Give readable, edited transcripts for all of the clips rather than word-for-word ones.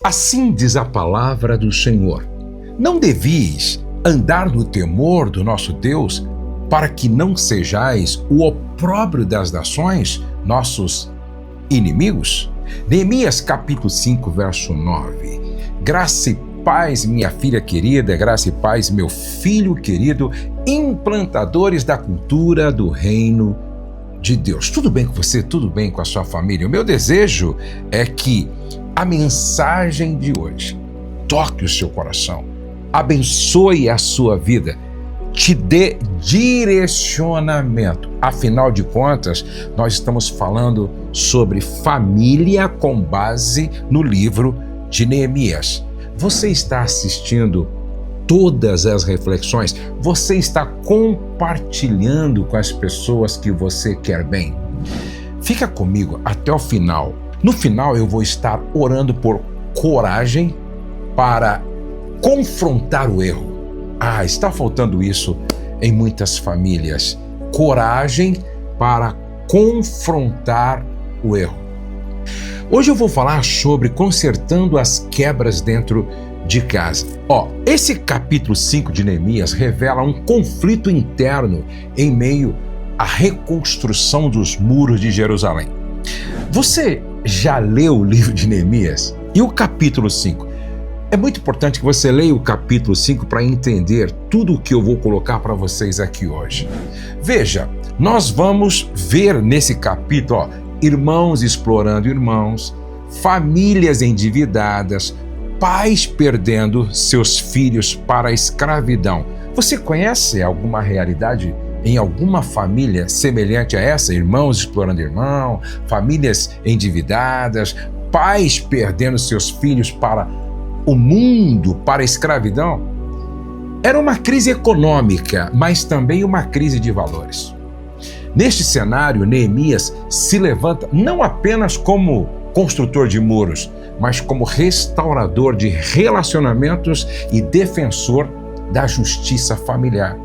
Assim diz a palavra do Senhor: não devis andar no temor do nosso Deus, para que não sejais o opróbrio das nações, nossos inimigos? Neemias capítulo 5, verso 9. Graça e paz, minha filha querida, graça e paz, meu filho querido, implantadores da cultura do reino de Deus. Tudo bem com você? Tudo bem com a sua família? O meu desejo é que a mensagem de hoje toque o seu coração, abençoe a sua vida, te dê direcionamento. Afinal de contas, nós estamos falando sobre família com base no livro de Neemias. Você está assistindo todas as reflexões? Você está compartilhando com as pessoas que você quer bem? Fica comigo até o final. No final, eu vou estar orando por coragem para confrontar o erro. Está faltando isso em muitas famílias. Coragem para confrontar o erro. Hoje eu vou falar sobre consertando as quebras dentro de casa. Esse capítulo 5 de Neemias revela um conflito interno em meio à reconstrução dos muros de Jerusalém. Você já leu o livro de Neemias? E o capítulo 5? É muito importante que você leia o capítulo 5 para entender tudo o que eu vou colocar para vocês aqui hoje. Veja, nós vamos ver nesse capítulo, irmãos explorando irmãos, famílias endividadas, pais perdendo seus filhos para a escravidão. Você conhece alguma realidade em alguma família semelhante a essa? Irmãos explorando irmão, famílias endividadas, pais perdendo seus filhos para o mundo, para a escravidão? Era uma crise econômica, mas também uma crise de valores. Neste cenário, Neemias se levanta não apenas como construtor de muros, mas como restaurador de relacionamentos e defensor da justiça familiar.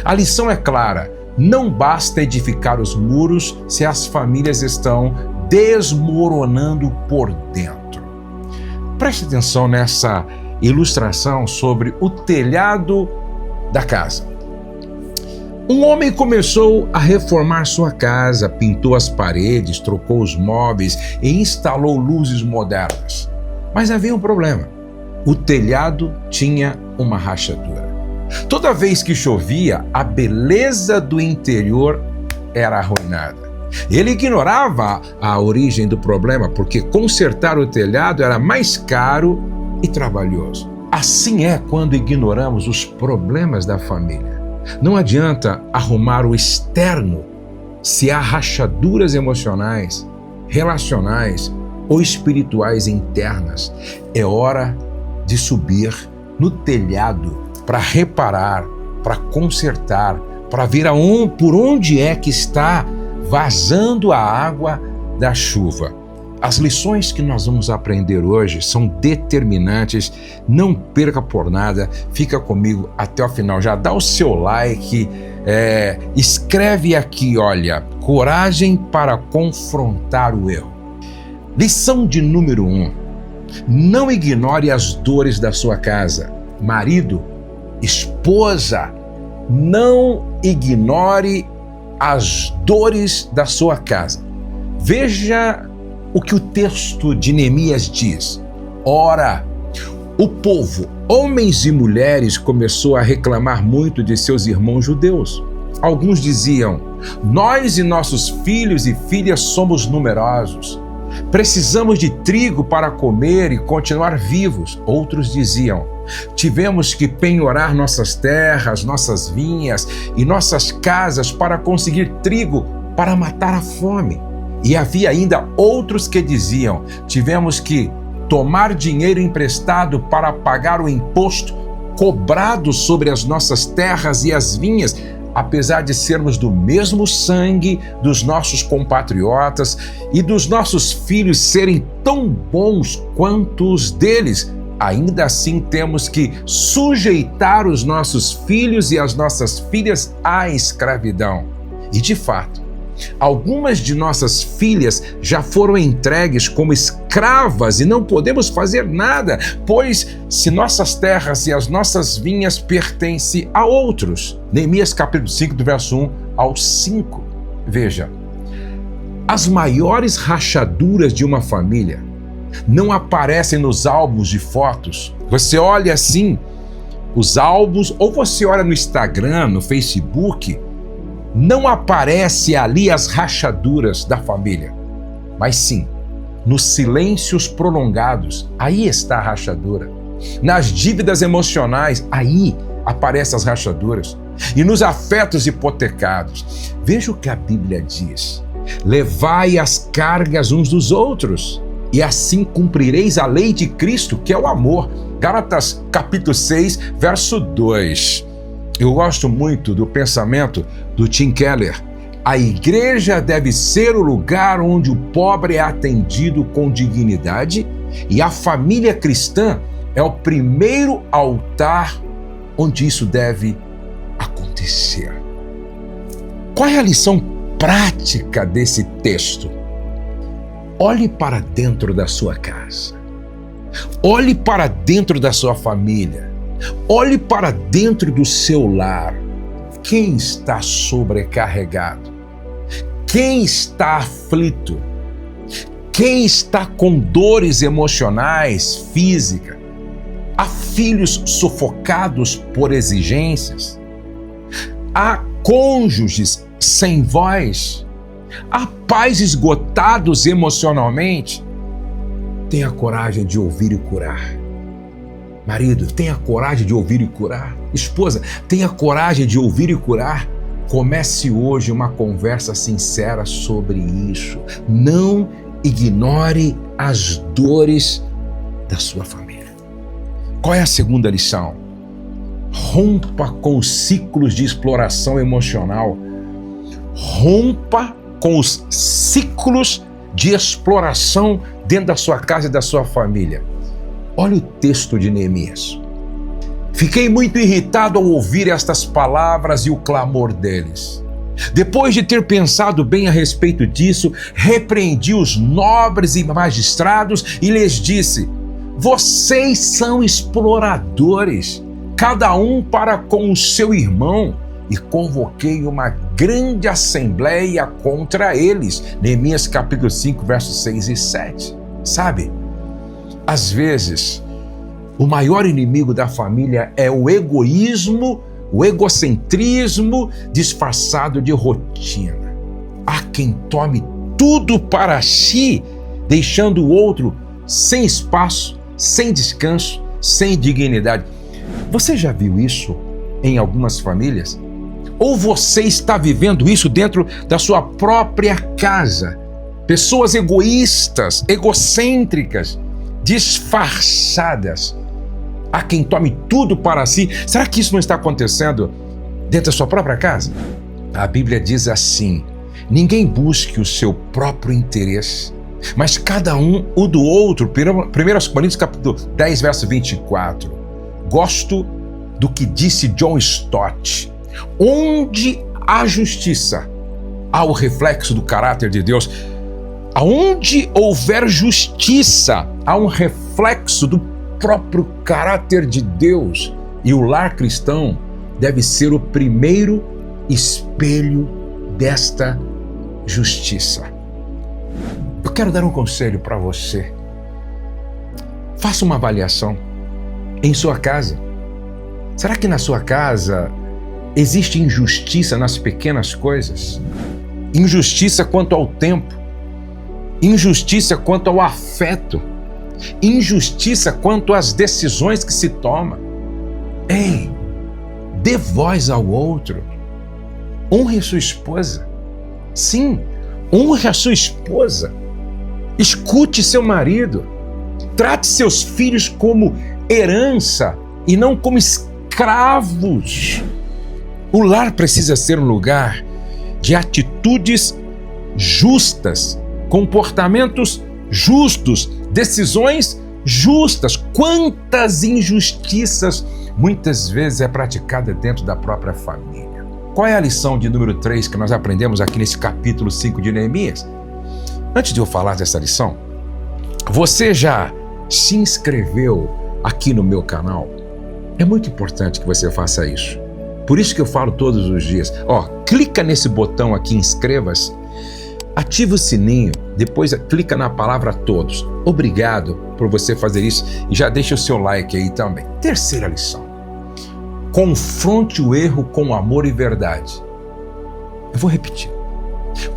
A lição é clara: não basta edificar os muros se as famílias estão desmoronando por dentro. Preste atenção nessa ilustração sobre o telhado da casa. Um homem começou a reformar sua casa, pintou as paredes, trocou os móveis e instalou luzes modernas. Mas havia um problema: o telhado tinha uma rachadura. Toda vez que chovia, a beleza do interior era arruinada. Ele ignorava a origem do problema, porque consertar o telhado era mais caro e trabalhoso. Assim é quando ignoramos os problemas da família. Não adianta arrumar o externo se há rachaduras emocionais, relacionais ou espirituais internas. É hora de subir no telhado para reparar, para consertar, para ver por onde é que está vazando a água da chuva. As lições que nós vamos aprender hoje são determinantes. Não perca por nada, fica comigo até o final. Já dá o seu like, escreve aqui, olha, coragem para confrontar o erro. Lição de número 1. Não ignore as dores da sua casa. Marido, esposa, não ignore as dores da sua casa. Veja o que o texto de Neemias diz. Ora, o povo, homens e mulheres, começou a reclamar muito de seus irmãos judeus. Alguns diziam: nós e nossos filhos e filhas somos numerosos. Precisamos de trigo para comer e continuar vivos. Outros diziam: tivemos que penhorar nossas terras, nossas vinhas e nossas casas para conseguir trigo para matar a fome. E havia ainda outros que diziam: tivemos que tomar dinheiro emprestado para pagar o imposto cobrado sobre as nossas terras e as vinhas, apesar de sermos do mesmo sangue dos nossos compatriotas e dos nossos filhos serem tão bons quanto os deles. Ainda assim temos que sujeitar os nossos filhos e as nossas filhas à escravidão. E de fato, Algumas de nossas filhas já foram entregues como escravas e não podemos fazer nada, pois se nossas terras e as nossas vinhas pertencem a outros. Neemias capítulo 5, do verso 1 ao 5. Veja, as maiores rachaduras de uma família não aparecem nos álbuns de fotos. Você olha assim, os álbuns, ou você olha no Instagram, no Facebook, não aparece ali as rachaduras da família, mas sim, nos silêncios prolongados, aí está a rachadura. Nas dívidas emocionais, aí aparecem as rachaduras. E nos afetos hipotecados. Veja o que a Bíblia diz: levai as cargas uns dos outros, e assim cumprireis a lei de Cristo, que é o amor. Gálatas capítulo 6, verso 2. Eu gosto muito do pensamento do Tim Keller. A igreja deve ser o lugar onde o pobre é atendido com dignidade, e a família cristã é o primeiro altar onde isso deve acontecer. Qual é a lição prática desse texto? Olhe para dentro da sua casa. Olhe para dentro da sua família. Olhe para dentro do seu lar. Quem está sobrecarregado? Quem está aflito? Quem está com dores emocionais, físicas? Há filhos sufocados por exigências? Há cônjuges sem voz? Há pais esgotados emocionalmente? Tenha coragem de ouvir e curar. Marido, tenha coragem de ouvir e curar. Esposa, tenha coragem de ouvir e curar. Comece hoje uma conversa sincera sobre isso. Não ignore as dores da sua família. Qual é a segunda lição? Rompa com os ciclos de exploração emocional. Rompa com os ciclos de exploração dentro da sua casa e da sua família. Olha o texto de Neemias. Fiquei muito irritado ao ouvir estas palavras e o clamor deles. Depois de ter pensado bem a respeito disso, repreendi os nobres e magistrados e lhes disse: vocês são exploradores, cada um para com o seu irmão, e convoquei uma grande assembleia contra eles. Neemias capítulo 5, versos 6 e 7. Sabe, às vezes, o maior inimigo da família é o egoísmo, o egocentrismo disfarçado de rotina. Há quem tome tudo para si, deixando o outro sem espaço, sem descanso, sem dignidade. Você já viu isso em algumas famílias? Ou você está vivendo isso dentro da sua própria casa? Pessoas egoístas, egocêntricas, disfarçadas. Há quem tome tudo para si. Será que isso não está acontecendo dentro da sua própria casa? A Bíblia diz assim: ninguém busque o seu próprio interesse, mas cada um o do outro. 1 Coríntios capítulo 10, verso 24. Gosto do que disse John Stott: onde há justiça, há o reflexo do caráter de Deus. Aonde houver justiça, há um reflexo do próprio caráter de Deus. E o lar cristão deve ser o primeiro espelho desta justiça. Eu quero dar um conselho para você. Faça uma avaliação em sua casa. Será que na sua casa existe injustiça nas pequenas coisas? Injustiça quanto ao tempo? Injustiça quanto ao afeto? Injustiça quanto às decisões que se tomam? Ei, dê voz ao outro. Honre sua esposa. Sim, honre a sua esposa. Escute seu marido. Trate seus filhos como herança e não como escravos. O lar precisa ser um lugar de atitudes justas, comportamentos justos, decisões justas. Quantas injustiças muitas vezes é praticada dentro da própria família. Qual é a lição de número 3 que nós aprendemos aqui nesse capítulo 5 de Neemias? Antes de eu falar dessa lição, você já se inscreveu aqui no meu canal? É muito importante que você faça isso. Por isso que eu falo todos os dias. Clica nesse botão aqui, inscreva-se, ativa o sininho, depois clica na palavra todos. Obrigado por você fazer isso e já deixa o seu like aí também. Terceira lição. Confronte o erro com amor e verdade. Eu vou repetir.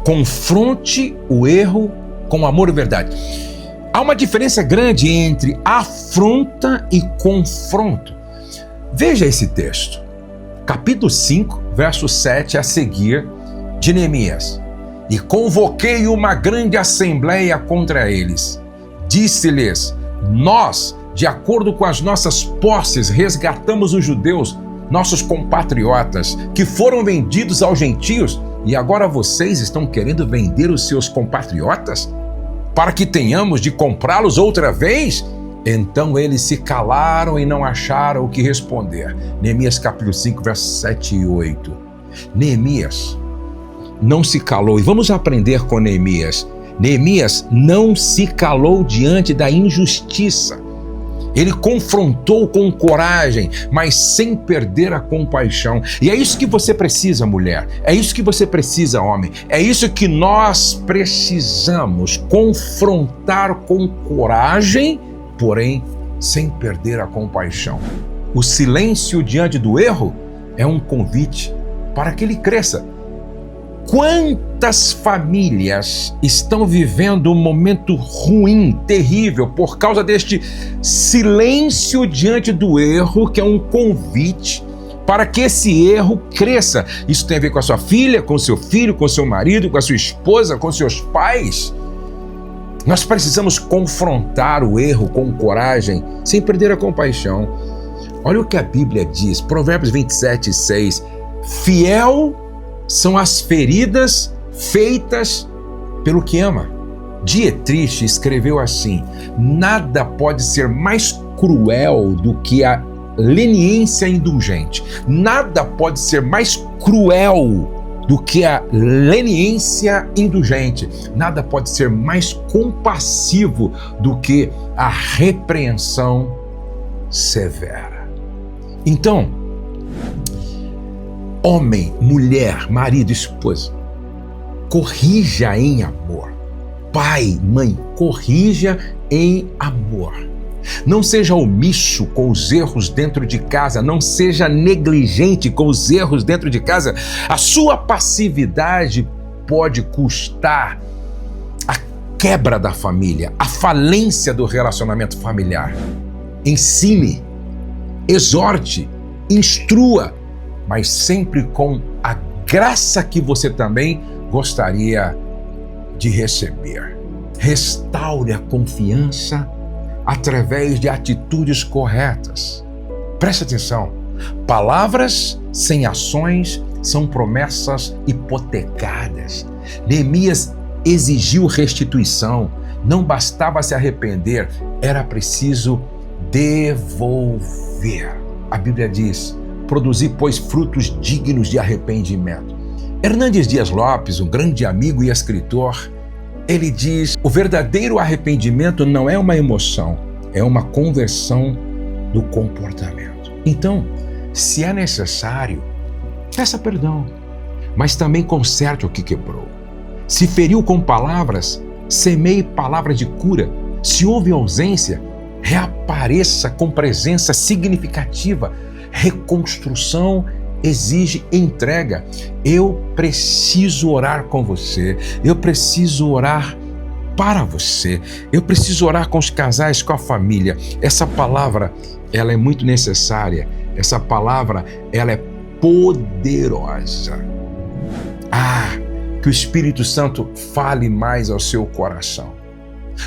Confronte o erro com amor e verdade. Há uma diferença grande entre afronta e confronto. Veja esse texto. Capítulo 5, verso 7 a seguir de Neemias. E convoquei uma grande assembleia contra eles. Disse-lhes: nós, de acordo com as nossas posses, resgatamos os judeus, nossos compatriotas, que foram vendidos aos gentios, e agora vocês estão querendo vender os seus compatriotas? Para que tenhamos de comprá-los outra vez? Então eles se calaram e não acharam o que responder. Neemias capítulo 5, versos 7 e 8. Neemias não se calou, e vamos aprender com Neemias. Neemias não se calou diante da injustiça. Ele confrontou com coragem, mas sem perder a compaixão. E é isso que você precisa, mulher. É isso que você precisa, homem. É isso que nós precisamos. Confrontar com coragem, porém sem perder a compaixão. O silêncio diante do erro é um convite para que ele cresça. Quantas famílias estão vivendo um momento ruim, terrível, por causa deste silêncio diante do erro, que é um convite para que esse erro cresça. Isso tem a ver com a sua filha, com o seu filho, com o seu marido, com a sua esposa, com seus pais. Nós precisamos confrontar o erro com coragem, sem perder a compaixão. Olha o que a Bíblia diz, Provérbios 27, 6. Fiel são as feridas feitas pelo que ama. Dietrich escreveu assim: nada pode ser mais cruel do que a leniência indulgente. Nada pode ser mais cruel do que a leniência indulgente. Nada pode ser mais compassivo do que a repreensão severa. Então, homem, mulher, marido, esposa, corrija em amor. Pai, mãe, corrija em amor. Não seja omisso com os erros dentro de casa, não seja negligente com os erros dentro de casa. A sua passividade pode custar a quebra da família, a falência do relacionamento familiar. Ensine, exorte, instrua, mas sempre com a graça que você também gostaria de receber. Restaure a confiança através de atitudes corretas. Preste atenção, palavras sem ações são promessas hipotecadas. Neemias exigiu restituição, não bastava se arrepender, era preciso devolver. A Bíblia diz: produzir, pois, frutos dignos de arrependimento. Hernandes Dias Lopes, um grande amigo e escritor, ele diz: o verdadeiro arrependimento não é uma emoção, é uma conversão do comportamento. Então, se é necessário, peça perdão, mas também conserte o que quebrou. Se feriu com palavras, semeie palavras de cura. Se houve ausência, reapareça com presença significativa. Reconstrução exige entrega. Eu preciso orar com você, eu preciso orar para você, eu preciso orar com os casais, com a família. Essa palavra, ela é muito necessária, essa palavra, ela é poderosa. Que o Espírito Santo fale mais ao seu coração.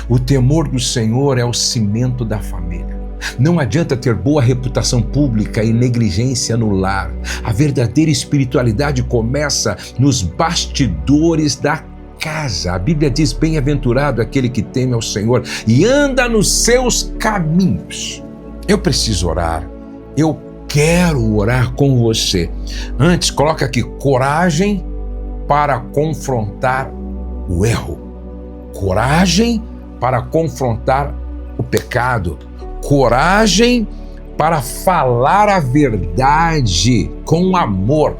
O temor do Senhor é o cimento da família. Não adianta ter boa reputação pública e negligência no lar. A verdadeira espiritualidade começa nos bastidores da casa. A Bíblia diz: bem-aventurado aquele que teme ao Senhor e anda nos seus caminhos. Eu preciso orar. Eu quero orar com você. Antes, coloca aqui, coragem para confrontar o erro. Coragem para confrontar o pecado. Coragem para falar a verdade com amor.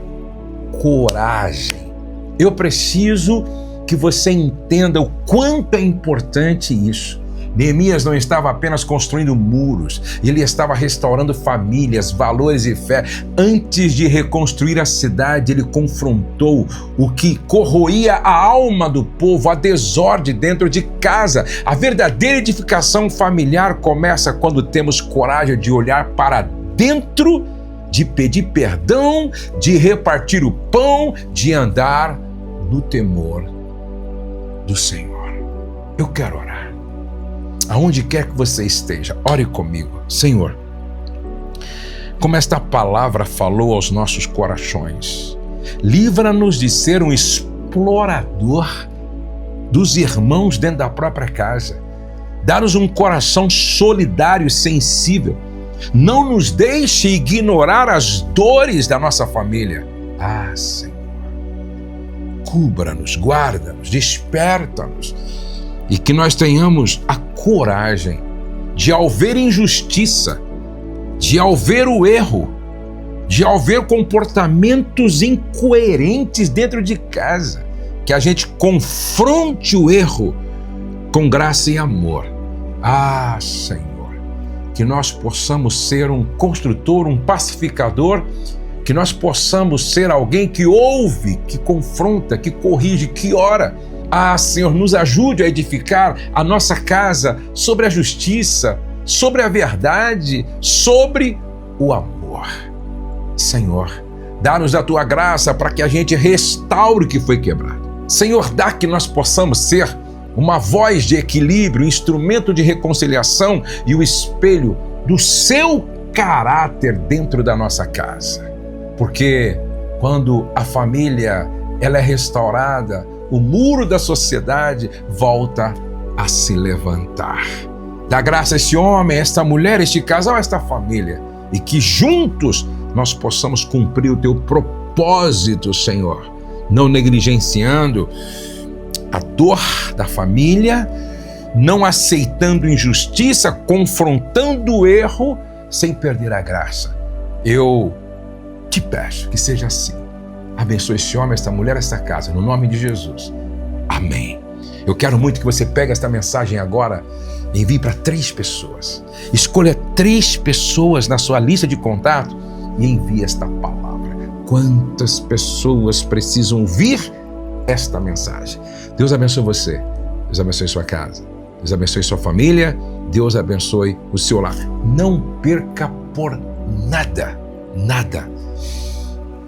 Coragem. Eu preciso que você entenda o quanto é importante isso. Neemias não estava apenas construindo muros, ele estava restaurando famílias, valores e fé. Antes de reconstruir a cidade, ele confrontou o que corroía a alma do povo, a desordem dentro de casa. A verdadeira edificação familiar começa quando temos coragem de olhar para dentro, de pedir perdão, de repartir o pão, de andar no temor do Senhor. Eu quero orar. Aonde quer que você esteja, ore comigo. Senhor, como esta palavra falou aos nossos corações, livra-nos de ser um explorador dos irmãos dentro da própria casa. Dá-nos um coração solidário e sensível. Não nos deixe ignorar as dores da nossa família. Ah, Senhor, cubra-nos, guarda-nos, desperta-nos. E que nós tenhamos a coragem de, ao ver injustiça, de, ao ver o erro, de, ao ver comportamentos incoerentes dentro de casa, que a gente confronte o erro com graça e amor. Ah, Senhor, que nós possamos ser um construtor, um pacificador, que nós possamos ser alguém que ouve, que confronta, que corrige, que ora. Ah, Senhor, nos ajude a edificar a nossa casa sobre a justiça, sobre a verdade, sobre o amor. Senhor, dá-nos a Tua graça para que a gente restaure o que foi quebrado. Senhor, dá que nós possamos ser uma voz de equilíbrio, instrumento de reconciliação e o espelho do Seu caráter dentro da nossa casa. Porque quando a família ela é restaurada, o muro da sociedade volta a se levantar. Dá graça a esse homem, a esta mulher, a este casal, a esta família, e que juntos nós possamos cumprir o Teu propósito, Senhor, não negligenciando a dor da família, não aceitando injustiça, confrontando o erro, sem perder a graça. Eu te peço que seja assim. Abençoe esse homem, esta mulher, esta casa, no nome de Jesus. Amém. Eu quero muito que você pegue esta mensagem agora e envie para 3 pessoas. Escolha 3 pessoas na sua lista de contato e envie esta palavra. Quantas pessoas precisam ouvir esta mensagem? Deus abençoe você. Deus abençoe sua casa. Deus abençoe sua família. Deus abençoe o seu lar. Não perca por nada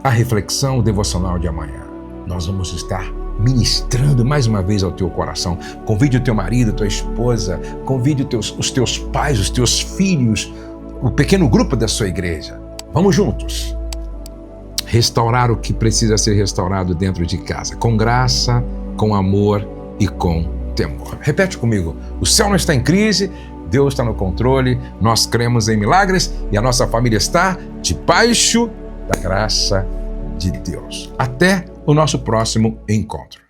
a reflexão devocional de amanhã. Nós vamos estar ministrando mais uma vez ao teu coração. Convide o teu marido, tua esposa, convide os teus pais, os teus filhos, o pequeno grupo da sua igreja. Vamos juntos restaurar o que precisa ser restaurado dentro de casa, com graça, com amor e com temor. Repete comigo: o céu não está em crise, Deus está no controle, nós cremos em milagres e a nossa família está debaixo da graça de Deus. Até o nosso próximo encontro.